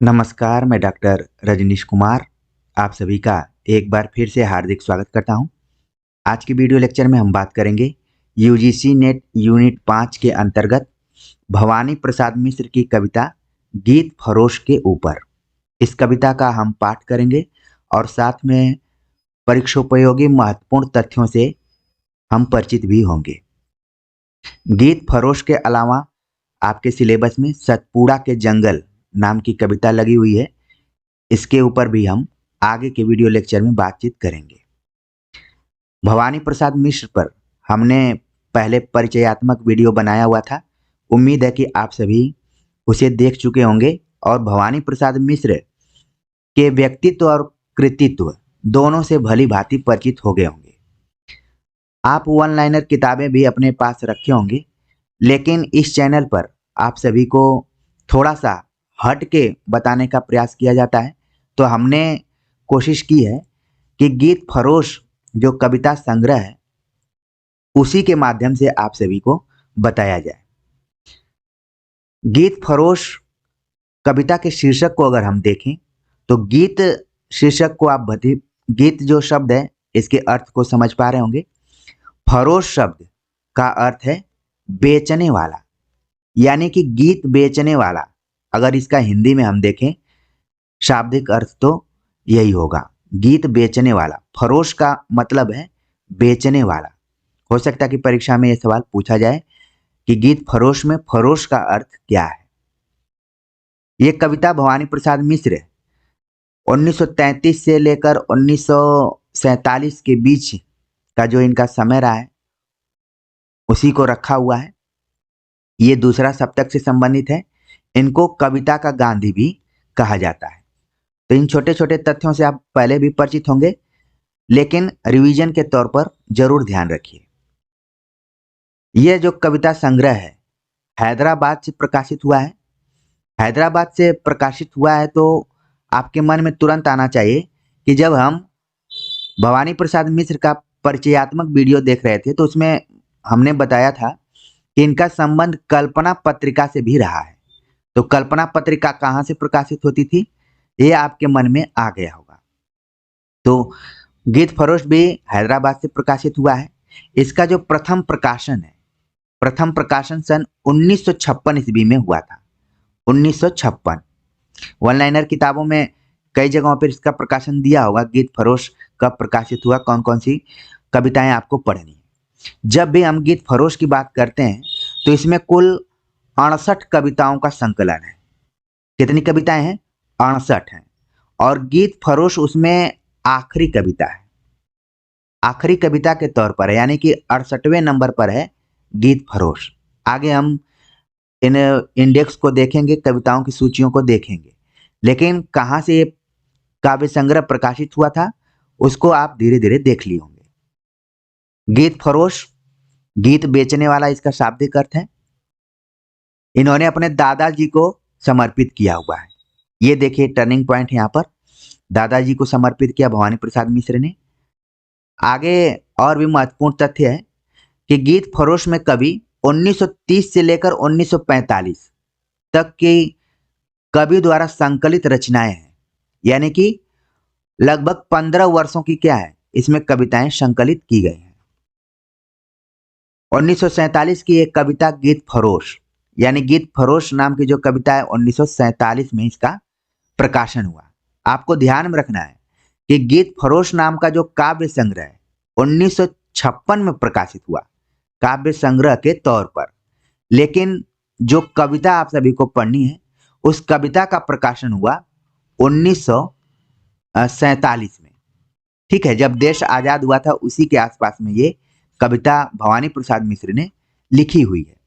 नमस्कार, मैं डॉक्टर रजनीश कुमार आप सभी का एक बार फिर से हार्दिक स्वागत करता हूं। आज की वीडियो लेक्चर में हम बात करेंगे यूजीसी नेट यूनिट 5 के अंतर्गत भवानी प्रसाद मिश्र की कविता गीत फरोश के ऊपर। इस कविता का हम पाठ करेंगे और साथ में परीक्षोपयोगी महत्वपूर्ण तथ्यों से हम परिचित भी होंगे। गीत फरोश के अलावा आपके सिलेबस में सतपुड़ा के जंगल नाम की कविता लगी हुई है। इसके ऊपर भी हम आगे के वीडियो लेक्चर में बातचीत करेंगे। भवानी प्रसाद मिश्र पर हमने पहले परिचयात्मक वीडियो बनाया हुआ था। उम्मीद है कि आप सभी उसे देख चुके होंगे और भवानी प्रसाद मिश्र के व्यक्तित्व और कृतित्व दोनों से भली भांति परिचित हो गए होंगे। आप वन लाइनर किताबें भी अपने पास रखे होंगे, लेकिन इस चैनल पर आप सभी को थोड़ा सा हट के बताने का प्रयास किया जाता है। तो हमने कोशिश की है कि गीत फरोश जो कविता संग्रह है उसी के माध्यम से आप सभी को बताया जाए। गीत फरोश कविता के शीर्षक को अगर हम देखें तो गीत शीर्षक को आप गीत जो शब्द है इसके अर्थ को समझ पा रहे होंगे। फरोश शब्द का अर्थ है बेचने वाला, यानी कि गीत बेचने वाला। अगर इसका हिंदी में हम देखें शाब्दिक अर्थ तो यही होगा, गीत बेचने वाला। फरोश का मतलब है बेचने वाला। हो सकता है कि परीक्षा में यह सवाल पूछा जाए कि गीत फरोश में फरोश का अर्थ क्या है। यह कविता भवानी प्रसाद मिश्र 1933 से लेकर 1947 के बीच का जो इनका समय रहा है उसी को रखा हुआ है। ये दूसरा सप्तक से संबंधित है। इनको कविता का गांधी भी कहा जाता है। तो इन छोटे छोटे तथ्यों से आप पहले भी परिचित होंगे, लेकिन रिवीजन के तौर पर जरूर ध्यान रखिए। यह जो कविता संग्रह है हैदराबाद से प्रकाशित हुआ है। हैदराबाद से प्रकाशित हुआ है तो आपके मन में तुरंत आना चाहिए कि जब हम भवानी प्रसाद मिश्र का परिचयात्मक वीडियो देख रहे थे तो उसमें हमने बताया था कि इनका संबंध कल्पना पत्रिका से भी रहा है। तो कल्पना पत्रिका कहाँ से प्रकाशित होती थी ये आपके मन में आ गया होगा। तो गीत फरोश भी हैदराबाद से प्रकाशित हुआ है। इसका जो प्रथम प्रकाशन है, प्रथम प्रकाशन सन 1956 ईस्वी में हुआ था। 1956 वन लाइनर किताबों में कई जगहों पर इसका प्रकाशन दिया होगा। गीत फरोश कब प्रकाशित हुआ, कौन कौन सी कविताएं आपको पढ़नी है। जब भी हम गीत फरोश की बात करते हैं तो इसमें कुल 68 कविताओं का संकलन है। कितनी कविताएं हैं? 68 हैं। और गीत फरोश उसमें आखिरी कविता है, आखिरी कविता के तौर पर है, यानी कि 68वें नंबर पर है गीत फरोश। आगे हम इन इंडेक्स को देखेंगे, कविताओं की सूचियों को देखेंगे, लेकिन कहाँ से ये काव्य संग्रह प्रकाशित हुआ था उसको आप धीरे धीरे देख लिए होंगे। गीत फरोश, गीत बेचने वाला इसका शाब्दिक अर्थ है। इन्होंने अपने दादाजी को समर्पित किया हुआ है। ये देखिए टर्निंग पॉइंट यहाँ पर, दादाजी को समर्पित किया भवानी प्रसाद मिश्र ने। आगे और भी महत्वपूर्ण तथ्य है कि गीत फरोश में कवि 1930 से लेकर 1945 तक की कवि द्वारा संकलित रचनाएं हैं, यानी कि लगभग 15 वर्षों की क्या है इसमें कविताएं संकलित की गई हैं। 1947 की एक कविता गीत फरोश, यानी गीत फरोश नाम की जो कविता है 1947 में इसका प्रकाशन हुआ। आपको ध्यान में रखना है कि गीत फरोश नाम का जो काव्य संग्रह है 1956 में प्रकाशित हुआ काव्य संग्रह के तौर पर, लेकिन जो कविता आप सभी को पढ़नी है उस कविता का प्रकाशन हुआ 1947 में। ठीक है, जब देश आजाद हुआ था उसी के आसपास में ये कविता भवानी प्रसाद मिश्र ने लिखी हुई है।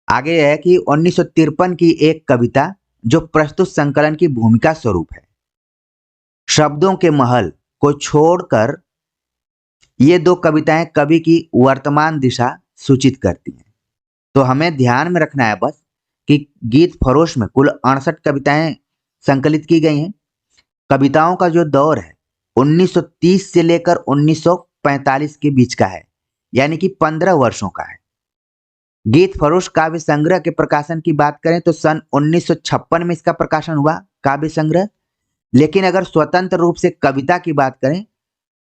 आगे है कि 1953 की एक कविता जो प्रस्तुत संकलन की भूमिका स्वरूप है। शब्दों के महल को छोड़कर ये दो कविताएं कवि की वर्तमान दिशा सूचित करती हैं। तो हमें ध्यान में रखना है बस कि गीत फरोश में कुल 68 कविताएं संकलित की गई हैं। कविताओं का जो दौर है 1930 से लेकर 1945 के बीच का है, यानी कि 15 वर्षों का है। गीत फरोश काव्य संग्रह के प्रकाशन की बात करें तो सन 1956 में इसका प्रकाशन हुआ, काव्य संग्रह। लेकिन अगर स्वतंत्र रूप से कविता की बात करें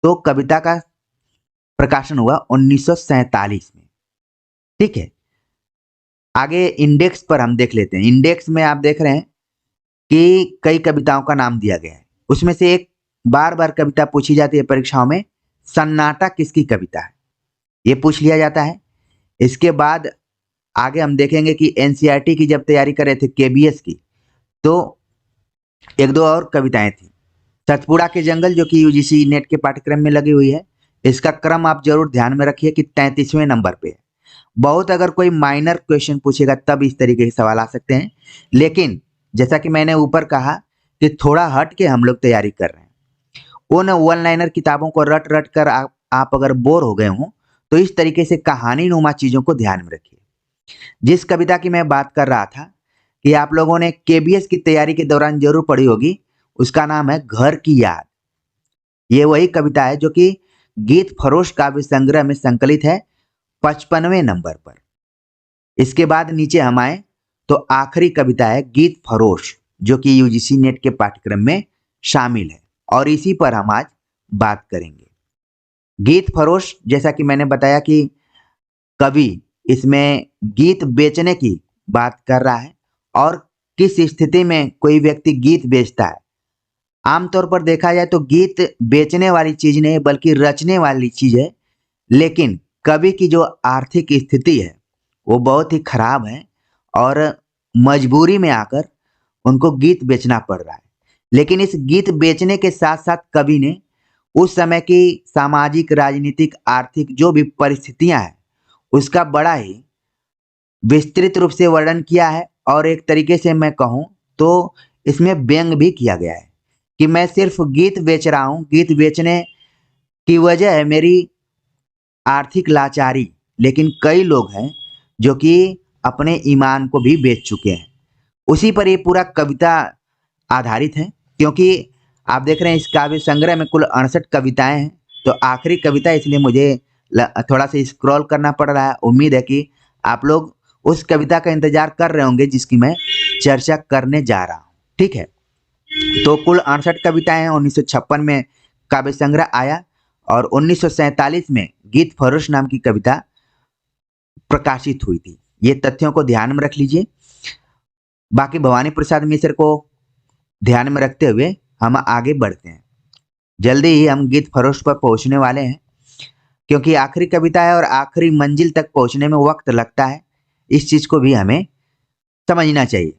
तो कविता का प्रकाशन हुआ 1947 में। ठीक है, आगे इंडेक्स पर हम देख लेते हैं। इंडेक्स में आप देख रहे हैं कि कई कविताओं का नाम दिया गया है। उसमें से एक बार बार कविता पूछी जाती है परीक्षाओं में, सन्नाटा किसकी कविता है, ये पूछ लिया जाता है। इसके बाद आगे हम देखेंगे कि एनसीईआरटी की जब तैयारी कर रहे थे केबीएस की, तो एक दो और कविताएं थी। सतपुड़ा के जंगल जो कि यूजीसी नेट के पाठ्यक्रम में लगी हुई है, इसका क्रम आप जरूर ध्यान में रखिए कि 33वें नंबर पे है। बहुत अगर कोई माइनर क्वेश्चन पूछेगा तब इस तरीके के सवाल आ सकते हैं, लेकिन जैसा कि मैंने ऊपर कहा कि थोड़ा हट के हम लोग तैयारी कर रहे हैं। उन वन लाइनर किताबों को रट रट कर आप अगर बोर हो गए हों तो इस तरीके से कहानी नुमा चीजों को ध्यान में रखिए। जिस कविता की मैं बात कर रहा था कि आप लोगों ने केबीएस की तैयारी के दौरान जरूर पढ़ी होगी, उसका नाम है घर की याद। ये वही कविता है जो कि गीत फरोश काव्य संग्रह में संकलित है 55वें नंबर पर। इसके बाद नीचे हम आए तो आखिरी कविता है गीत फरोश, जो कि यूजीसी नेट के पाठ्यक्रम में शामिल है और इसी पर हम आज बात करेंगे। गीत फरोश, जैसा कि मैंने बताया कि कवि इसमें गीत बेचने की बात कर रहा है और किस स्थिति में कोई व्यक्ति गीत बेचता है। आमतौर पर देखा जाए तो गीत बेचने वाली चीज नहीं बल्कि रचने वाली चीज है, लेकिन कवि की जो आर्थिक स्थिति है वो बहुत ही खराब है और मजबूरी में आकर उनको गीत बेचना पड़ रहा है। लेकिन इस गीत बेचने के साथ साथ कवि ने उस समय की सामाजिक, राजनीतिक, आर्थिक जो भी परिस्थितियां हैं उसका बड़ा ही विस्तृत रूप से वर्णन किया है। और एक तरीके से मैं कहूँ तो इसमें व्यंग भी किया गया है कि मैं सिर्फ गीत बेच रहा हूँ, गीत बेचने की वजह है मेरी आर्थिक लाचारी, लेकिन कई लोग हैं जो कि अपने ईमान को भी बेच चुके हैं। उसी पर ये पूरा कविता आधारित है, क्योंकि आप देख रहे हैं इस काव्य संग्रह में कुल 68 कविताएं हैं। तो आखिरी कविता इसलिए मुझे थोड़ा सा स्क्रॉल करना पड़ रहा है। उम्मीद है कि आप लोग उस कविता का इंतजार कर रहे होंगे जिसकी मैं चर्चा करने जा रहा हूँ। ठीक है, तो कुल 68 कविताएं हैं। 1956 में काव्य संग्रह आया और 1947 में गीत फरोश नाम की कविता प्रकाशित हुई थी। ये तथ्यों को ध्यान में रख लीजिए। बाकी भवानी प्रसाद मिश्र को ध्यान में रखते हुए हम आगे बढ़ते हैं। जल्दी ही हम गीत फरोश पर पहुंचने वाले हैं, क्योंकि आखिरी कविता है और आखिरी मंजिल तक पहुंचने में वक्त लगता है। इस चीज को भी हमें समझना चाहिए।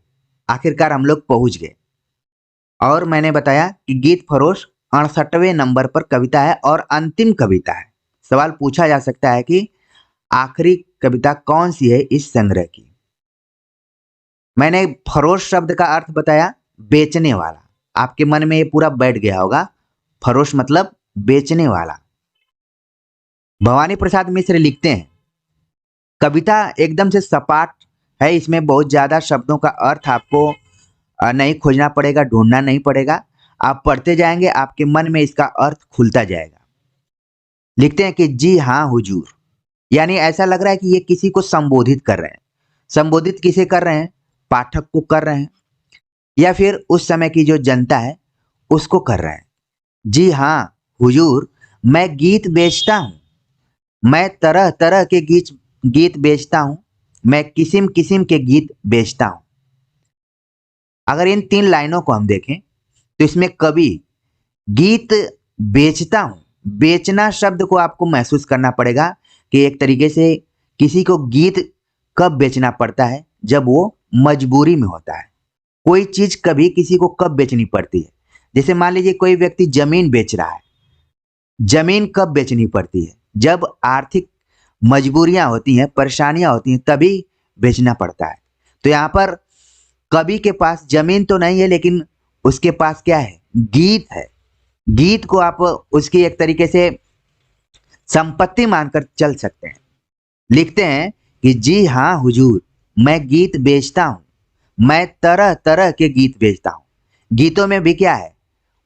आखिरकार हम लोग पहुंच गए और मैंने बताया कि गीत फरोश 68वें नंबर पर कविता है और अंतिम कविता है। सवाल पूछा जा सकता है कि आखिरी कविता कौन सी है इस संग्रह की। मैंने फरोश शब्द का अर्थ बताया, बेचने वाला। आपके मन में ये पूरा बैठ गया होगा, फरोश मतलब बेचने वाला। भवानी प्रसाद मिश्र लिखते हैं, कविता एकदम से सपाट है, इसमें बहुत ज्यादा शब्दों का अर्थ आपको नहीं खोजना पड़ेगा, ढूंढना नहीं पड़ेगा। आप पढ़ते जाएंगे, आपके मन में इसका अर्थ खुलता जाएगा। लिखते हैं कि जी हाँ हुजूर, यानी ऐसा लग रहा है कि ये किसी को संबोधित कर रहे हैं। संबोधित किसे कर रहे हैं? पाठक को कर रहे हैं या फिर उस समय की जो जनता है उसको कर रहे हैं। जी हाँ हुजूर, मैं गीत बेचता हूँ, मैं तरह तरह के गीत बेचता हूँ, मैं किस्म किस्म के गीत बेचता हूँ। अगर इन 3 लाइनों को हम देखें तो इसमें कवि गीत बेचता हूँ, बेचना शब्द को आपको महसूस करना पड़ेगा कि एक तरीके से किसी को गीत कब बेचना पड़ता है, जब वो मजबूरी में होता है। कोई चीज कभी किसी को कब बेचनी पड़ती है? जैसे मान लीजिए कोई व्यक्ति जमीन बेच रहा है। जमीन कब बेचनी पड़ती है? जब आर्थिक मजबूरियां होती हैं, परेशानियां होती हैं, तभी बेचना पड़ता है। तो यहाँ पर कवि के पास जमीन तो नहीं है, लेकिन उसके पास क्या है? गीत है। गीत को आप उसकी एक तरीके से संपत्ति मानकर चल सकते हैं। लिखते हैं कि जी हाँ हुजूर, मैं गीत बेचता हूँ, मैं तरह तरह के गीत बेचता हूँ। गीतों में भी क्या है?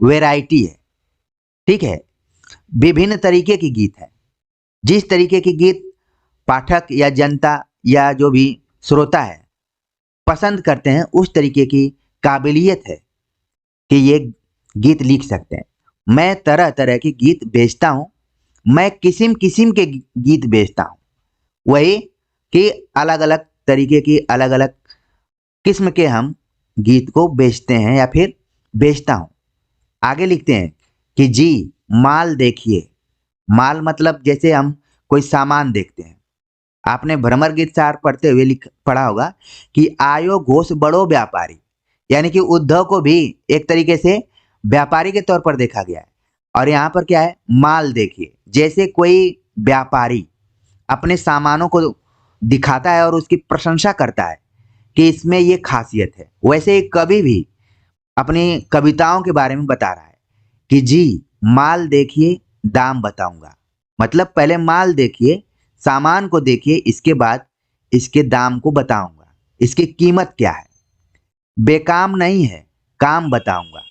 वैरायटी है। ठीक है, विभिन्न तरीके की गीत है। जिस तरीके की गीत पाठक या जनता या जो भी श्रोता है पसंद करते हैं, उस तरीके की काबिलियत है कि ये गीत लिख सकते हैं। मैं तरह तरह के गीत बेचता हूँ, मैं किस्म किस्म के गीत बेचता हूँ। वही कि अलग अलग तरीके की अलग अलग किस्म के हम गीत को बेचते हैं या फिर बेचता हूँ। आगे लिखते हैं कि जी माल देखिए। माल मतलब जैसे हम कोई सामान देखते हैं। आपने भ्रमर गीत सार पढ़ते हुए पढ़ा होगा कि आयो घोष बड़ो व्यापारी, यानी कि उद्धव को भी एक तरीके से व्यापारी के तौर पर देखा गया है। और यहाँ पर क्या है, माल देखिए, जैसे कोई व्यापारी अपने सामानों को दिखाता है और उसकी प्रशंसा करता है कि इसमें ये खासियत है, वैसे ही कवि भी अपनी कविताओं के बारे में बता रहा है कि जी माल देखिए दाम बताऊंगा। मतलब पहले माल देखिए, सामान को देखिए, इसके बाद इसके दाम को बताऊंगा, इसकी कीमत क्या है। बेकाम नहीं है, काम बताऊंगा।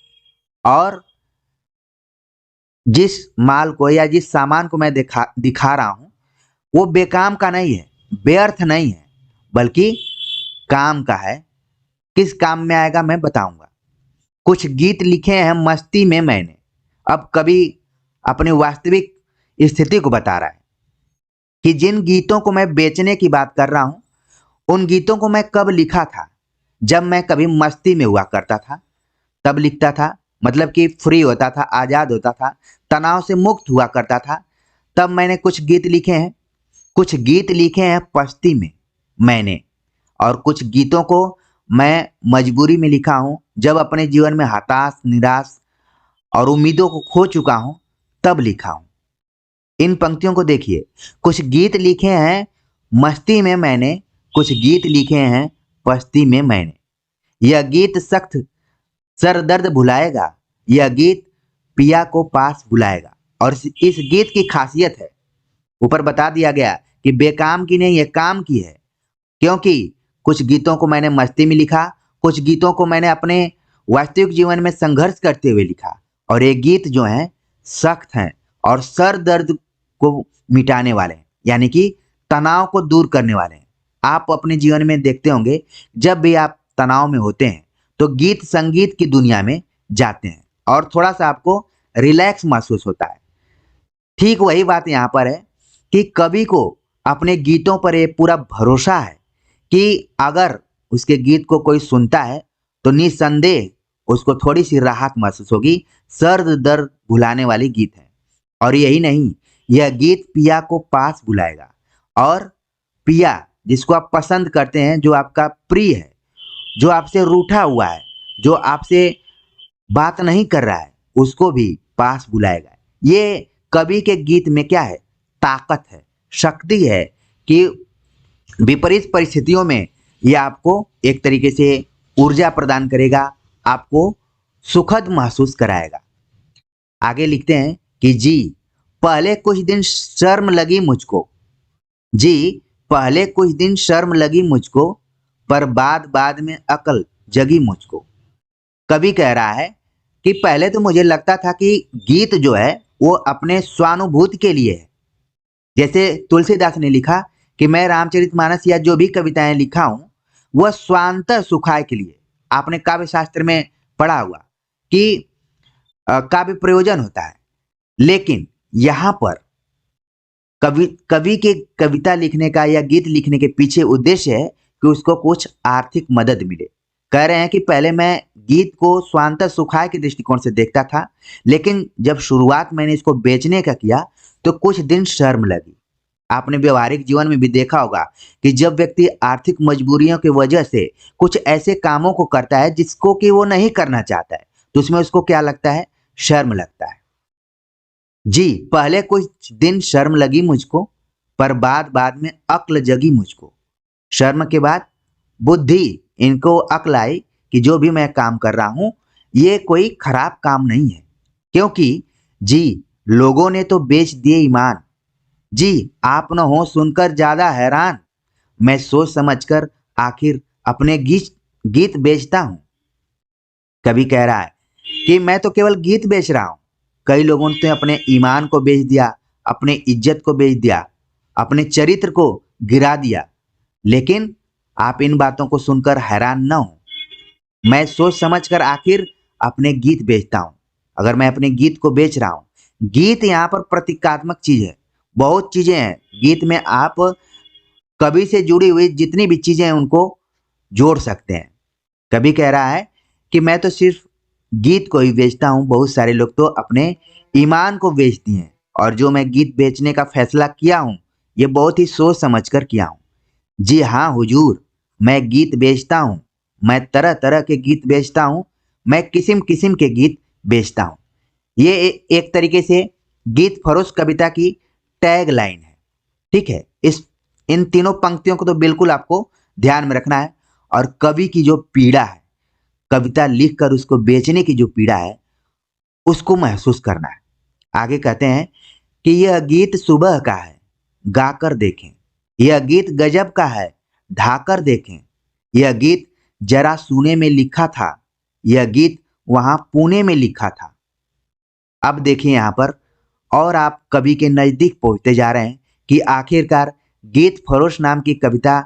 और जिस माल को या जिस सामान को मैं दिखा रहा हूं वो बेकाम का नहीं है, व्यर्थ नहीं है, बल्कि काम का है। किस काम में आएगा मैं बताऊंगा। कुछ गीत लिखे हैं मस्ती में मैंने। अब कवि अपनी वास्तविक स्थिति को बता रहा है कि जिन गीतों को मैं बेचने की बात कर रहा हूं उन गीतों को मैं कब लिखा था, जब मैं कभी मस्ती में हुआ करता था तब लिखता था। मतलब कि फ्री होता था, आजाद होता था, तनाव से मुक्त हुआ करता था, तब मैंने कुछ गीत लिखे हैं। कुछ गीत लिखे हैं पस्ती में मैंने, और कुछ गीतों को मैं मजबूरी में लिखा हूं, जब अपने जीवन में हताश, निराश और उम्मीदों को खो चुका हूं तब लिखा हूं। इन पंक्तियों को देखिए, कुछ गीत लिखे हैं मस्ती में मैंने, कुछ गीत लिखे हैं पस्ती में मैंने। यह गीत सख्त सर दर्द भुलाएगा, यह गीत पिया को पास बुलाएगा। और इस गीत की खासियत है, ऊपर बता दिया गया कि बेकाम की नहीं, यह काम की है। क्योंकि कुछ गीतों को मैंने मस्ती में लिखा, कुछ गीतों को मैंने अपने वास्तविक जीवन में संघर्ष करते हुए लिखा। और ये गीत जो हैं सख्त हैं और सर दर्द को मिटाने वाले हैं, यानी कि तनाव को दूर करने वाले हैं। आप अपने जीवन में देखते होंगे, जब भी आप तनाव में होते हैं तो गीत संगीत की दुनिया में जाते हैं और थोड़ा सा आपको रिलैक्स महसूस होता है। ठीक वही बात यहाँ पर है कि कवि को अपने गीतों पर ये पूरा भरोसा है कि अगर उसके गीत को कोई सुनता है तो निस्संदेह उसको थोड़ी सी राहत महसूस होगी। सर्द दर्द भुलाने वाली गीत है। और यही नहीं, यह गीत पिया को पास बुलाएगा। और पिया जिसको आप पसंद करते हैं, जो आपका प्रिय है, जो आपसे रूठा हुआ है, जो आपसे बात नहीं कर रहा है, उसको भी पास बुलाएगा। ये कवि के गीत में क्या है, ताकत है, शक्ति है कि विपरीत परिस्थितियों में यह आपको एक तरीके से ऊर्जा प्रदान करेगा, आपको सुखद महसूस कराएगा। आगे लिखते हैं कि जी पहले कुछ दिन शर्म लगी मुझको, जी पहले कुछ दिन शर्म लगी मुझको, पर बाद बाद में अकल जगी मुझको। कवि कह रहा है कि पहले तो मुझे लगता था कि गीत जो है वो अपने स्वानुभूति के लिए है। जैसे तुलसीदास ने लिखा कि मैं रामचरितमानस या जो भी कविताएं लिखा हूं वह स्वांत सुखाय के लिए। आपने काव्य शास्त्र में पढ़ा हुआ कि काव्य प्रयोजन होता है, लेकिन यहाँ पर कवि के कविता लिखने का या गीत लिखने के पीछे उद्देश्य है कि उसको कुछ आर्थिक मदद मिले। कह रहे हैं कि पहले मैं गीत को स्वांत सुखाय के दृष्टिकोण से देखता था, लेकिन जब शुरुआत मैंने इसको बेचने का किया तो कुछ दिन शर्म लगी। आपने व्यवहारिक जीवन में भी देखा होगा कि जब व्यक्ति आर्थिक मजबूरियों की वजह से कुछ ऐसे कामों को करता है जिसको कि वो नहीं करना चाहता है, तो उसमें उसको क्या लगता है, शर्म लगता है। जी पहले कुछ दिन शर्म लगी मुझको, पर बाद बाद में अक्ल जगी मुझको। शर्म के बाद बुद्धि, इनको अक्ल आई कि जो भी मैं काम कर रहा हूं ये कोई खराब काम नहीं है। क्योंकि जी लोगों ने तो बेच दिए ईमान, जी आप न हो सुनकर ज्यादा हैरान, मैं सोच समझकर आखिर अपने गीत बेचता हूं। कवि कह रहा है कि मैं तो केवल गीत बेच रहा हूं, कई लोगों ने अपने ईमान को बेच दिया, अपने इज्जत को बेच दिया, अपने चरित्र को गिरा दिया, लेकिन आप इन बातों को सुनकर हैरान न हो। मैं सोच समझ कर आखिर अपने गीत बेचता हूँ। अगर मैं अपने गीत को बेच रहा हूँ, गीत यहाँ पर प्रतीकात्मक चीज है। बहुत चीजें हैं गीत में, आप कवि से जुड़ी हुई जितनी भी चीजें हैं उनको जोड़ सकते हैं। कवि कह रहा है कि मैं तो सिर्फ गीत को ही बेचता हूँ, बहुत सारे लोग तो अपने ईमान को बेच दिए हैं, और जो मैं गीत बेचने का फैसला किया हूँ ये बहुत ही सोच समझ कर किया हूँ। जी हाँ हुजूर, मैं गीत बेचता हूँ। मैं तरह तरह के गीत बेचता हूँ। मैं किस्म किस्म के गीत बेचता हूँ। ये एक तरीके से गीत फरोश कविता की टैग लाइन है। ठीक है, इस इन तीनों पंक्तियों को तो बिल्कुल आपको ध्यान में रखना है। और कवि की जो पीड़ा है, कविता लिखकर उसको बेचने की जो पीड़ा है, उसको महसूस करना है। आगे कहते हैं कि यह गीत सुबह का है, गाकर देखें। यह गीत गजब का है, ढाकर देखें। यह गीत जरा सुने में लिखा था। यह गीत वहां पुणे में लिखा था। अब देखिए यहाँ पर, और आप कवि के नजदीक पहुंचते जा रहे हैं कि आखिरकार गीत फरोश नाम की कविता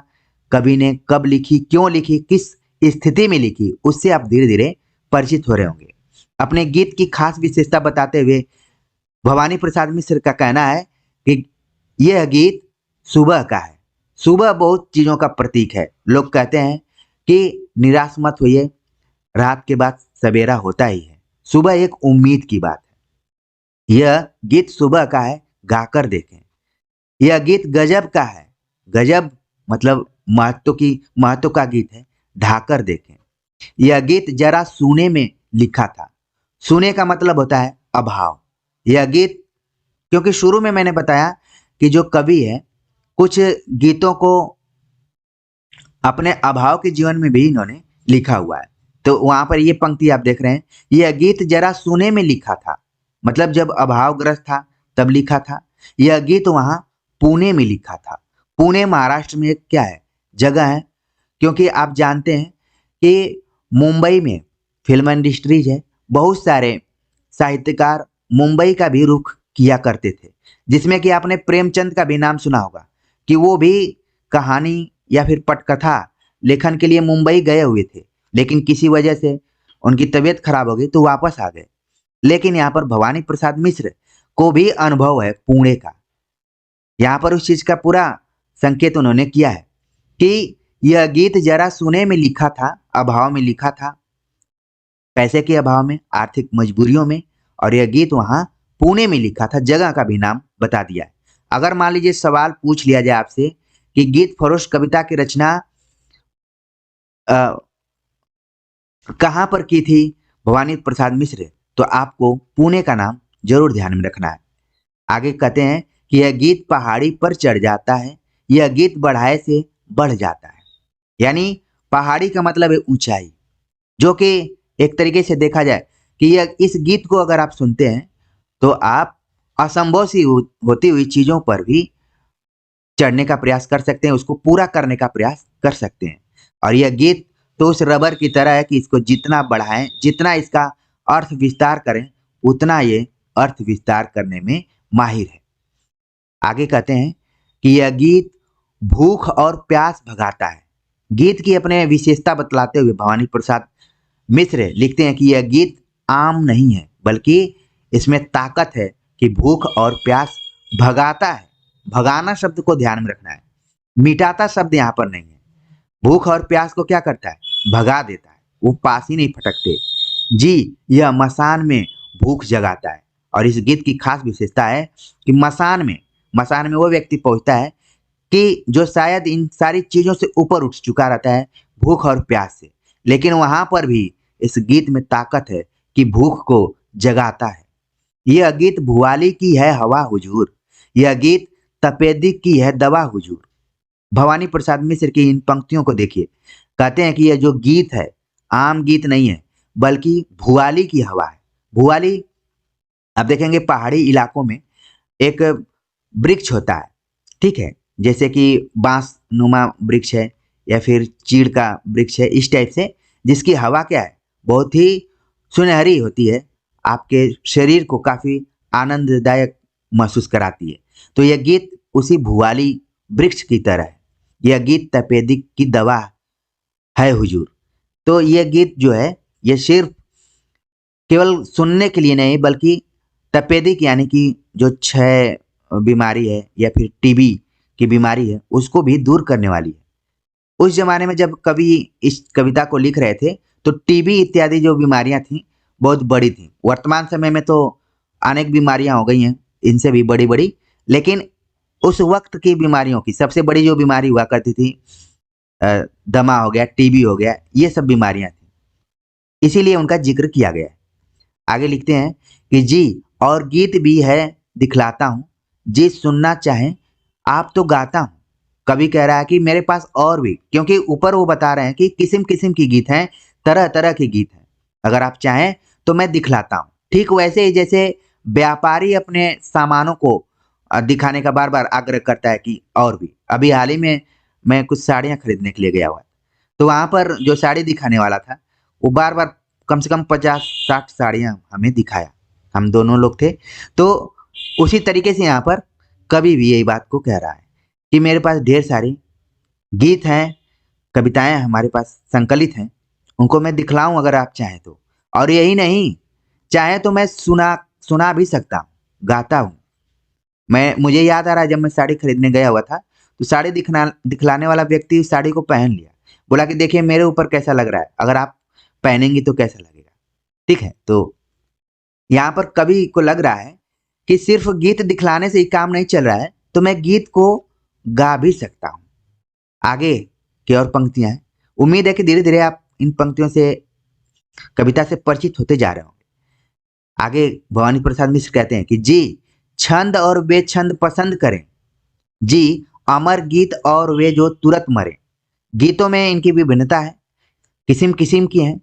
कवि ने कब लिखी, क्यों लिखी, किस स्थिति में लिखी, उससे आप धीरे धीरे परिचित हो रहे होंगे। अपने गीत की खास विशेषता बताते हुए भवानी प्रसाद मिश्र का कहना है कि यह गीत सुबह का है। सुबह बहुत चीजों का प्रतीक है। लोग कहते हैं कि निराश मत होइए, रात के बाद सवेरा होता ही है। सुबह एक उम्मीद की बात है। यह गीत सुबह का है, गाकर देखें। यह गीत गजब का है। गजब मतलब महत्व का गीत है, ढाकर देखें। यह गीत जरा सुने में लिखा था। सुने का मतलब होता है अभाव। यह गीत, क्योंकि शुरू में मैंने बताया कि जो कवि है कुछ गीतों को अपने अभाव के जीवन में भी इन्होंने लिखा हुआ है। तो वहां पर ये पंक्ति आप देख रहे हैं, यह गीत जरा सुने में लिखा था, मतलब जब अभावग्रस्त था तब लिखा था। यह गीत वहां पुणे में लिखा था। पुणे महाराष्ट्र में एक क्या है, जगह है। क्योंकि आप जानते हैं कि मुंबई में फिल्म इंडस्ट्रीज है, बहुत सारे साहित्यकार मुंबई का भी रुख किया करते थे, जिसमें कि आपने प्रेमचंद का भी नाम सुना होगा कि वो भी कहानी या फिर पटकथा लेखन के लिए मुंबई गए हुए थे, लेकिन किसी वजह से उनकी तबीयत खराब हो गई तो वापस आ गए। लेकिन यहाँ पर भवानी प्रसाद मिश्र को भी अनुभव है पुणे का। यहाँ पर उस चीज का पूरा संकेत उन्होंने किया है कि यह गीत जरा सुने में लिखा था, अभाव में लिखा था, पैसे के अभाव में, आर्थिक मजबूरियों में। और यह गीत वहां पुणे में लिखा था, जगह का भी नाम बता दिया है। अगर मान लीजिए सवाल पूछ लिया जाए आपसे कि गीत फरोश कविता की रचना कहां पर की थी भवानी प्रसाद मिश्र, तो आपको पुणे का नाम जरूर ध्यान में रखना है। आगे कहते हैं कि यह गीत पहाड़ी पर चढ़ जाता है, यह गीत बढ़ाए से बढ़ जाता है। यानी पहाड़ी का मतलब है ऊंचाई, जो कि एक तरीके से देखा जाए कि यह इस गीत को अगर आप सुनते हैं तो आप असंभव सी होती हुई चीजों पर भी चढ़ने का प्रयास कर सकते हैं, उसको पूरा करने का प्रयास कर सकते हैं। और यह गीत तो उस रबर की तरह है कि इसको जितना बढ़ाएं, जितना इसका अर्थ विस्तार करें, उतना ये अर्थ विस्तार करने में माहिर है। आगे कहते हैं कि यह गीत भूख और प्यास भगाता है। गीत की अपने विशेषता बतलाते हुए भवानी प्रसाद मिश्र लिखते हैं कि यह गीत आम नहीं है, बल्कि इसमें ताकत है कि भूख और प्यास भगाता है। भगाना शब्द को ध्यान में रखना है, मिटाता शब्द यहाँ पर नहीं है। भूख और प्यास को क्या करता है, भगा देता है, वो पास ही नहीं फटकते। जी, यह मसान में भूख जगाता है। और इस गीत की खास विशेषता है कि मसान में वो व्यक्ति पहुंचता है कि जो शायद इन सारी चीजों से ऊपर उठ चुका रहता है, भूख और प्यास से, लेकिन वहां पर भी इस गीत में ताकत है कि भूख को जगाता है। यह गीत भुआली की है हवा हुजूर, यह गीत तपेदिक की है दवा हुजूर। भवानी प्रसाद मिश्र की इन पंक्तियों को देखिए, कहते हैं कि यह जो गीत है आम गीत नहीं है, बल्कि भुआली की हवा है। भुआली आप देखेंगे पहाड़ी इलाकों में एक वृक्ष होता है, ठीक है, जैसे कि बांस नुमा वृक्ष है या फिर चीड़ का वृक्ष है, इस टाइप से, जिसकी हवा क्या है, बहुत ही सुनहरी होती है, आपके शरीर को काफी आनंददायक महसूस कराती है। तो यह गीत उसी भुआली वृक्ष की तरह है। यह गीत तपेदिक की दवा है हुजूर। तो यह गीत जो है ये सिर्फ केवल सुनने के लिए नहीं बल्कि तपेदिक यानी कि जो क्षय बीमारी है या फिर टीबी की बीमारी है उसको भी दूर करने वाली है। उस जमाने में जब कवि इस कविता को लिख रहे थे तो टीबी इत्यादि जो बीमारियां थी बहुत बड़ी थी। वर्तमान समय में तो अनेक बीमारियां हो गई हैं इनसे भी बड़ी बड़ी, लेकिन उस वक्त की बीमारियों की सबसे बड़ी जो बीमारी हुआ करती थी दमा हो गया, टीबी हो गया, ये सब बीमारियां थी, इसीलिए उनका जिक्र किया गया है। आगे लिखते हैं कि जी और गीत भी है दिखलाता हूँ, जी सुनना चाहें आप तो गाता हूँ। कवि कह रहा है कि मेरे पास और भी, क्योंकि ऊपर वो बता रहे हैं कि किस्म किस्म की गीत हैं, तरह तरह के गीत हैं, अगर आप चाहें तो मैं दिखलाता हूँ। ठीक वैसे ही जैसे व्यापारी अपने सामानों को दिखाने का बार बार आग्रह करता है कि और भी। अभी हाल ही में मैं कुछ साड़ियाँ खरीदने के लिए गया हुआ, तो वहाँ पर जो साड़ी दिखाने वाला था वो बार बार कम से कम 50-60 साड़ियाँ हमें दिखाया, हम दोनों लोग थे। तो उसी तरीके से यहाँ पर कवि भी यही बात को कह रहा है कि मेरे पास ढेर सारे गीत हैं, कविताएं हमारे पास संकलित हैं, उनको मैं दिखलाऊं अगर आप चाहें तो। और यही नहीं, चाहे तो मैं सुना सुना भी सकता हूँ, गाता हूँ। मुझे याद आ रहा है जब मैं साड़ी खरीदने गया हुआ था तो साड़ी दिखलाने वाला व्यक्ति उस साड़ी को पहन लिया, बोला कि देखिए मेरे ऊपर कैसा लग रहा है, अगर आप पहनेंगी तो कैसा लगेगा। ठीक है, तो यहाँ पर कवि को लग रहा है कि सिर्फ गीत दिखलाने से ही काम नहीं चल रहा है, तो मैं गीत को गा भी सकता हूँ। आगे की और पंक्तियां हैं, उम्मीद है कि धीरे धीरे आप इन पंक्तियों से कविता से परिचित होते जा रहे होंगे। आगे भवानी प्रसाद मिश्र कहते हैं कि जी छंद और बेछंद पसंद करें, जी अमर गीत और वे जो तुरंत मरे। गीतों में इनकी विभिन्नता है, किस्म किस्म की हैं,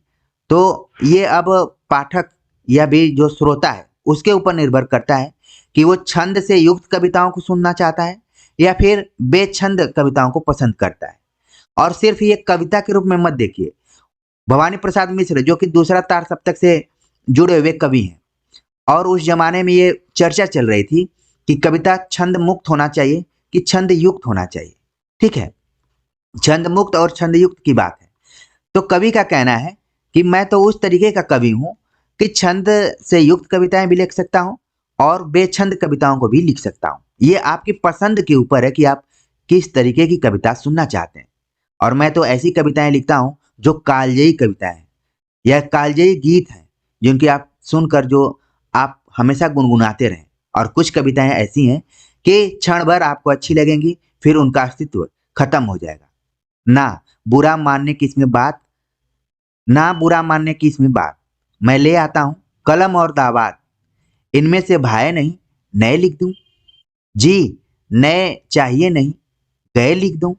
तो ये अब पाठक या भी जो श्रोता है उसके ऊपर निर्भर करता है कि वो छंद से युक्त कविताओं को सुनना चाहता है या फिर बेछंद कविताओं को पसंद करता है। और सिर्फ ये कविता के रूप में मत देखिए, भवानी प्रसाद मिश्र जो कि दूसरा तार सप्तक से जुड़े हुए कवि हैं, और उस जमाने में ये चर्चा चल रही थी कि कविता छंद मुक्त होना चाहिए कि छंद युक्त होना चाहिए। ठीक है, छंद मुक्त और छंद युक्त की बात है। तो कवि का कहना है कि मैं तो उस तरीके का कवि हूं कि छंद से युक्त कविताएं भी लिख सकता हूं और बेछंद कविताओं को भी लिख सकता हूं। ये आपकी पसंद के ऊपर है कि आप किस तरीके की कविता सुनना चाहते हैं। और मैं तो ऐसी कविताएं लिखता हूं जो कालजयी कविताएं हैं या कालजयी गीत हैं, जिनकी आप सुनकर जो आप हमेशा गुनगुनाते रहें। और कुछ कविताएं ऐसी हैं कि क्षण भर आपको अच्छी लगेंगी, फिर उनका अस्तित्व खत्म हो जाएगा। ना बुरा मानने की इसमें बात, ना बुरा मानने की इसमें बात, मैं ले आता हूं कलम और दावात, इनमें से भाए नहीं नए लिख दूं, जी नए चाहिए नहीं गए लिख दूं।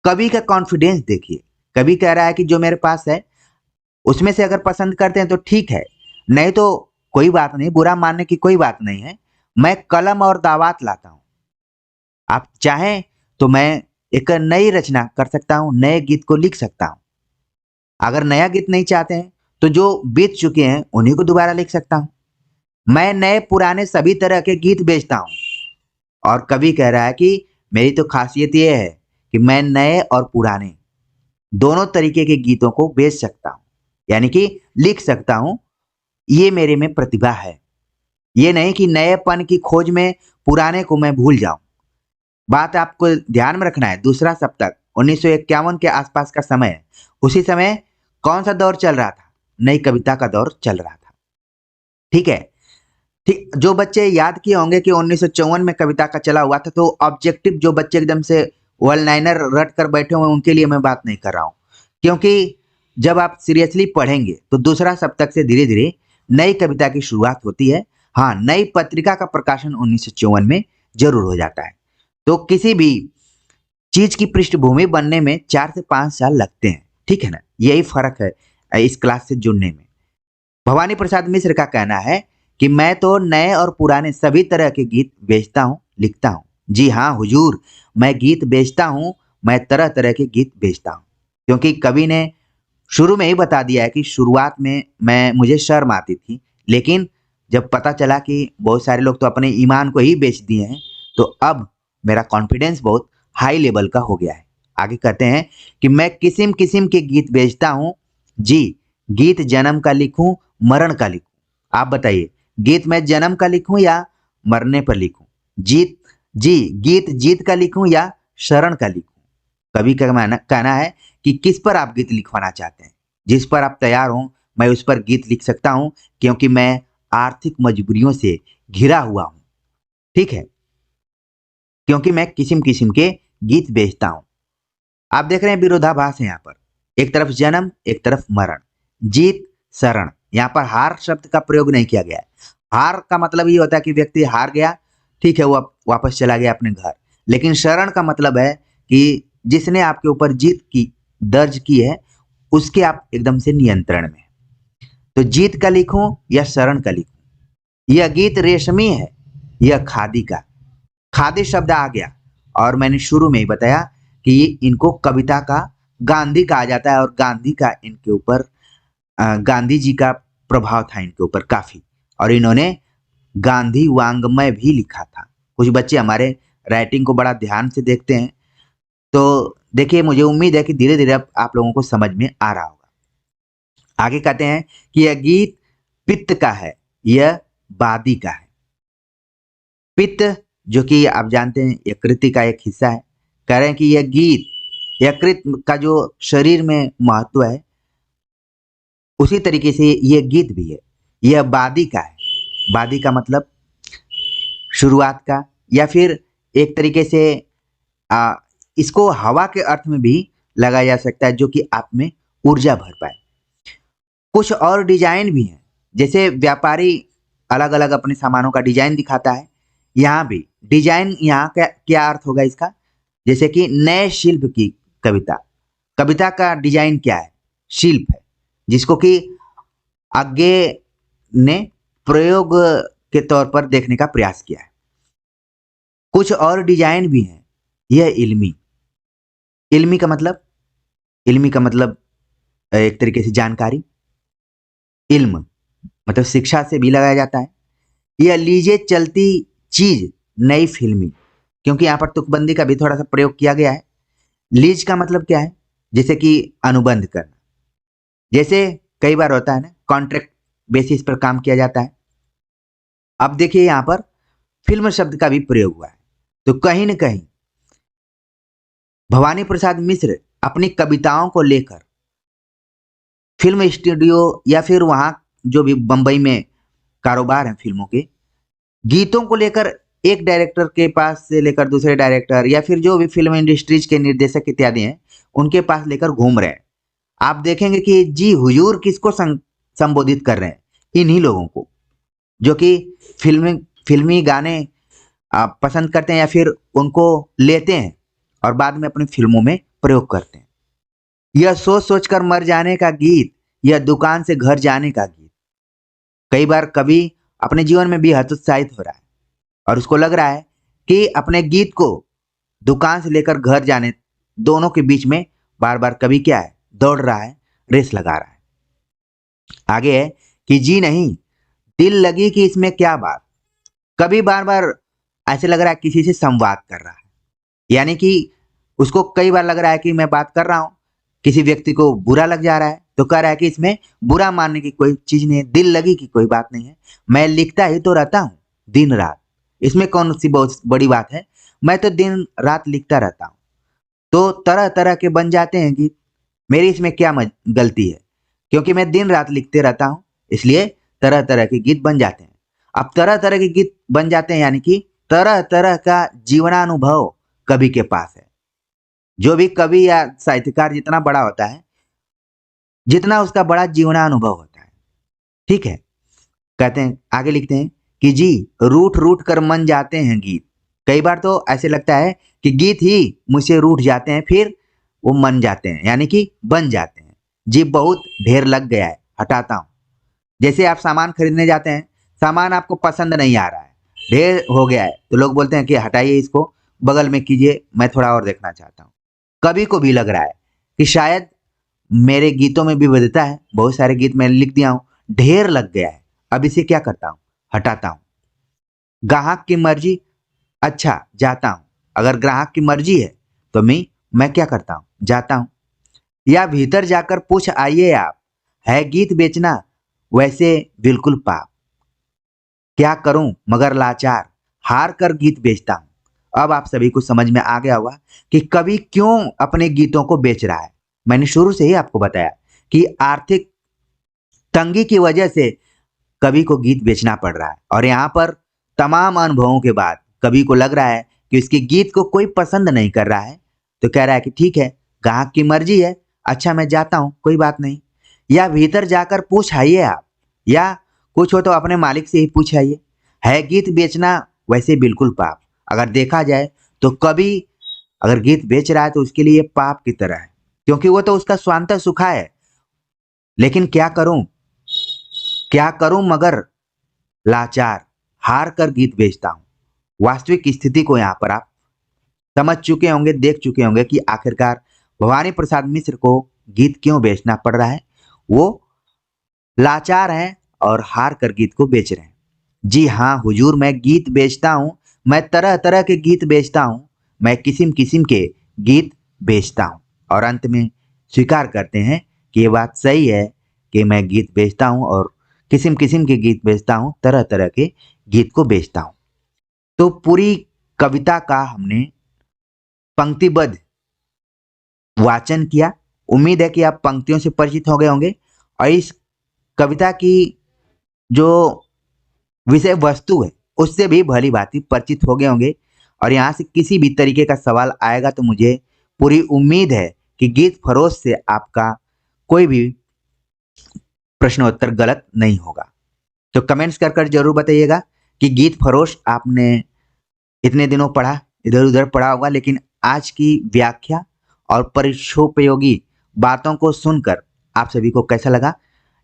कवि का कॉन्फिडेंस देखिए, कवि कह रहा है कि जो मेरे पास है उसमें से अगर पसंद करते हैं तो ठीक है, नहीं तो कोई बात नहीं, बुरा मानने की कोई बात नहीं है। मैं कलम और दावात लाता हूं, आप चाहें तो मैं एक नई रचना कर सकता हूं, नए गीत को लिख सकता हूं। अगर नया गीत नहीं चाहते हैं तो जो बीत चुके हैं उन्हीं को दोबारा लिख सकता हूं। मैं नए पुराने सभी तरह के गीत बेचता हूं। और कवि कह रहा है कि मेरी तो खासियत यह है कि मैं नए और पुराने दोनों तरीके के गीतों को बेच सकता हूं, यानी कि लिख सकता हूं। ये मेरे में प्रतिभा है, ये नहीं कि नएपन की खोज में पुराने को मैं भूल जाऊं। बात आपको ध्यान में रखना है, दूसरा सप्तक 1951 के आसपास का समय है। उसी समय कौन सा दौर चल रहा था? नई कविता का दौर चल रहा था। ठीक है, ठीक। जो बच्चे याद किए होंगे कि 1954 में कविता का चला हुआ था, तो ऑब्जेक्टिव जो बच्चे एकदम से वन लाइनर रट कर बैठे हुए उनके लिए मैं बात नहीं कर रहा हूं, क्योंकि जब आप सीरियसली पढ़ेंगे तो दूसरा सप्तक से धीरे धीरे नई कविता की शुरुआत होती है। हाँ, नई पत्रिका का प्रकाशन 1954 में जरूर हो जाता है। तो किसी भी चीज की पृष्ठभूमि बनने में 4 से 5 साल लगते हैं। ठीक है ना, यही फर्क है इस क्लास से जुड़ने में। भवानी प्रसाद मिश्र का कहना है कि मैं तो नए और पुराने सभी तरह के गीत बेचता हूँ, लिखता हूँ। जी हाँ हुजूर, मैं गीत बेचता हूँ, मैं तरह तरह के गीत बेचता हूँ। क्योंकि कवि ने शुरू में ही बता दिया है कि शुरुआत में मुझे शर्म आती थी, लेकिन जब पता चला कि बहुत सारे लोग तो अपने ईमान को ही बेच दिए हैं, तो अब मेरा कॉन्फिडेंस बहुत हाई लेवल का हो गया है। आगे कहते हैं कि मैं किस्म किस्म के गीत बेचता हूँ जी, गीत जन्म का लिखूं मरण का लिखूं। आप बताइए, गीत मैं जन्म का लिखूं या मरने पर लिखूं? जीत जी, गीत जीत का लिखूं या शरण का लिखूं? कवि का कहना है कि किस पर आप गीत लिखवाना चाहते हैं, जिस पर आप तैयार हों मैं उस पर गीत लिख सकता हूं, क्योंकि मैं आर्थिक मजबूरियों से घिरा हुआ हूं। ठीक है, क्योंकि मैं किस्म किस्म के गीत बेचता हूं। आप देख रहे हैं विरोधाभास है यहाँ पर, एक तरफ जन्म एक तरफ मरण, जीत शरण। यहाँ पर हार शब्द का प्रयोग नहीं किया गया है। हार का मतलब ये होता है कि व्यक्ति हार गया, ठीक है, वो वापस चला गया अपने घर। लेकिन शरण का मतलब है कि जिसने आपके ऊपर जीत की दर्ज की है उसके आप एकदम से नियंत्रण में। तो जीत का लिखूं या शरण का लिखूं? यह गीत रेशमी है, यह खादी का। खादी शब्द आ गया और मैंने शुरू में ही बताया कि इनको कविता का गांधी कहा जाता है, और गांधी का इनके ऊपर गांधी जी का प्रभाव था इनके ऊपर काफी, और इन्होंने गांधी वांग्मय भी लिखा था। कुछ बच्चे हमारे राइटिंग को बड़ा ध्यान से देखते हैं, तो देखिए मुझे उम्मीद है कि धीरे धीरे अब आप लोगों को समझ में आ रहा होगा। आगे कहते हैं कि यह गीत पित्त का है, यह वादी का है। पित्त जो कि आप जानते हैं यकृति का एक हिस्सा है। कह रहे हैं कि यह गीत यकृत का जो शरीर में महत्व है उसी तरीके से यह गीत भी है, यह वादी का है। वादी का मतलब शुरुआत का, या फिर एक तरीके से आ, इसको हवा के अर्थ में भी लगाया जा सकता है, जो कि आप में ऊर्जा भर पाए। कुछ और डिजाइन भी हैं, जैसे व्यापारी अलग अलग अपने सामानों का डिजाइन दिखाता है, यहाँ भी डिजाइन, यहाँ का क्या अर्थ होगा इसका? जैसे कि नए शिल्प की कविता, कविता का डिजाइन क्या है? शिल्प है, जिसको कि आगे ने प्रयोग के तौर पर देखने का प्रयास किया है। कुछ और डिजाइन भी हैं, यह इल्मी। इल्मी का मतलब, इल्मी का मतलब एक तरीके से जानकारी, इल्म मतलब शिक्षा से भी लगाया जाता है। यह लीजिए चलती चीज नई फिल्मी, क्योंकि यहाँ पर तुकबंदी का भी थोड़ा सा प्रयोग किया गया है। लीज का मतलब क्या है? जैसे कि अनुबंध करना, जैसे कई बार होता है ना, कॉन्ट्रैक्ट बेसिस पर काम किया जाता है। अब देखिए यहाँ पर फिल्म शब्द का भी प्रयोग हुआ है, तो कहीं न कहीं भवानी प्रसाद मिश्र अपनी कविताओं को लेकर फिल्म स्टूडियो या फिर वहां जो भी बंबई में कारोबार है फिल्मों के, गीतों को लेकर एक डायरेक्टर के पास से लेकर दूसरे डायरेक्टर या फिर जो भी फिल्म इंडस्ट्रीज के निर्देशक इत्यादि हैं उनके पास लेकर घूम रहे हैं। आप देखेंगे कि जी हुजूर किसको संबोधित कर रहे हैं? इन्हीं लोगों को, जो कि फिल्मी गाने पसंद करते हैं या फिर उनको लेते हैं और बाद में अपनी फिल्मों में प्रयोग करते हैं। यह सोच सोच कर मर जाने का गीत, यह दुकान से घर जाने का गीत। कई बार कवि अपने जीवन में भी हतोत्साहित हो रहा है और उसको लग रहा है कि अपने गीत को दुकान से लेकर घर जाने दोनों के बीच में बार बार कवि क्या है, दौड़ रहा है, रेस लगा रहा है। आगे है कि जी नहीं दिल लगी कि इसमें क्या बात। कभी बार बार ऐसे लग रहा है किसी से संवाद कर रहा है, यानी कि उसको कई बार लग रहा है कि मैं बात कर रहा हूं, किसी व्यक्ति को बुरा लग जा रहा है तो कह रहा है कि इसमें बुरा मानने की कोई चीज नहीं है, दिल लगी की कोई बात नहीं है, मैं लिखता ही तो रहता हूं दिन रात, इसमें कौन सी बहुत बड़ी बात है, मैं तो दिन रात लिखता रहता हूं। तो तरह तरह के बन जाते हैं गीत, मेरी इसमें क्या गलती है? क्योंकि मैं दिन रात लिखते रहता हूं इसलिए तरह तरह के गीत बन जाते हैं। अब तरह तरह के गीत बन जाते हैं यानी कि तरह तरह का जीवनानुभव कवि के पास है। जो भी कवि या साहित्यकार जितना बड़ा होता है, जितना उसका बड़ा जीवनानुभव होता है, ठीक है। कहते हैं, आगे लिखते हैं कि जी रूठ रूठ कर मन जाते हैं गीत। कई बार तो ऐसे लगता है कि गीत ही मुझसे रूठ जाते हैं, फिर वो मन जाते हैं यानी कि बन जाते हैं। जी बहुत ढेर लग गया है, हटाता हूँ। जैसे आप सामान खरीदने जाते हैं, सामान आपको पसंद नहीं आ रहा है, ढेर हो गया है, तो लोग बोलते हैं कि हटाइए इसको, बगल में कीजिए, मैं थोड़ा और देखना चाहता हूँ। कवि को भी लग रहा है कि शायद मेरे गीतों में भी विविधता है, बहुत सारे गीत मैंने लिख दिया हूँ, ढेर लग गया है, अब इसे क्या करता हूँ, हटाता हूँ। ग्राहक की मर्जी, अच्छा जाता हूँ। अगर ग्राहक की मर्जी है तो मैं मैं क्या करता हूँ, जाता हूँ, या भीतर जाकर पूछ आइए आप, है गीत बेचना वैसे बिल्कुल पाप। क्या करूं मगर लाचार, हार कर गीत बेचता हूं। अब आप सभी को समझ में आ गया होगा कि कवि क्यों अपने गीतों को बेच रहा है। मैंने शुरू से ही आपको बताया कि आर्थिक तंगी की वजह से कवि को गीत बेचना पड़ रहा है, और यहाँ पर तमाम अनुभवों के बाद कवि को लग रहा है कि उसके गीत को कोई पसंद नहीं कर रहा है, तो कह रहा है कि ठीक है, ग्राहक की मर्जी है, अच्छा मैं जाता हूँ, कोई बात नहीं। या भीतर जाकर पूछ आइए आप, या कुछ हो तो अपने मालिक से ही पूछ आइए, है गीत बेचना वैसे बिल्कुल पाप। अगर देखा जाए तो कवि अगर गीत बेच रहा है तो उसके लिए पाप की तरह है, क्योंकि वो तो उसका स्वांतः सुखा है। लेकिन क्या करूं मगर लाचार, हार कर गीत बेचता हूं। वास्तविक स्थिति को यहाँ पर आप समझ चुके होंगे, देख चुके होंगे कि आखिरकार भवानी प्रसाद मिश्र को गीत क्यों बेचना पड़ रहा है। वो लाचार हैं और हार कर गीत को बेच रहे हैं। जी हाँ हुजूर, मैं गीत बेचता हूँ, मैं तरह तरह के गीत बेचता हूँ, मैं किस्म किस्म के गीत बेचता हूँ। और अंत में स्वीकार करते हैं कि ये बात सही है कि मैं गीत बेचता हूँ और किस्म किस्म के गीत बेचता हूँ, तरह तरह के गीत को बेचता हूँ। तो पूरी कविता का हमने पंक्तिबद्ध वाचन किया। उम्मीद है कि आप पंक्तियों से परिचित हो गए होंगे और इस कविता की जो विषय वस्तु है उससे भी भली भांति परिचित हो गए होंगे। और यहाँ से किसी भी तरीके का सवाल आएगा तो मुझे पूरी उम्मीद है कि गीत फरोश से आपका कोई भी प्रश्नोत्तर गलत नहीं होगा। तो कमेंट्स कर जरूर बताइएगा कि गीत फरोश आपने इतने दिनों पढ़ा, इधर उधर पढ़ा होगा, लेकिन आज की व्याख्या और परीक्षोपयोगी बातों को सुनकर आप सभी को कैसा लगा,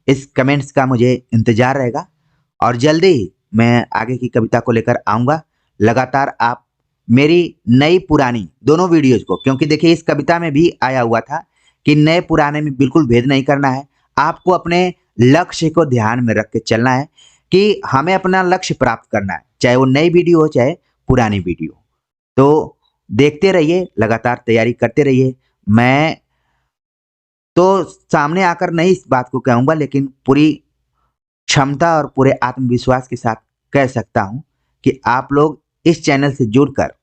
इस कमेंट्स का मुझे इंतजार रहेगा। और जल्दी ही मैं आगे की कविता को लेकर आऊँगा। लगातार आप मेरी नई पुरानी दोनों वीडियोज़ को, क्योंकि देखिए इस कविता में भी आया हुआ था कि नए पुराने में बिल्कुल भेद नहीं करना है, आपको अपने लक्ष्य को ध्यान में रख के चलना है कि हमें अपना लक्ष्य प्राप्त करना है, चाहे वो नई वीडियो हो चाहे पुरानी वीडियो। तो देखते रहिए, लगातार तैयारी करते रहिए। मैं तो सामने आकर नहीं इस बात को कहूँगा, लेकिन पूरी क्षमता और पूरे आत्मविश्वास के साथ कह सकता हूं कि आप लोग इस चैनल से जुड़कर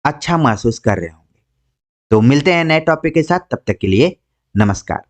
अच्छा महसूस कर रहे होंगे। तो मिलते हैं नए टॉपिक के साथ, तब तक के लिए नमस्कार।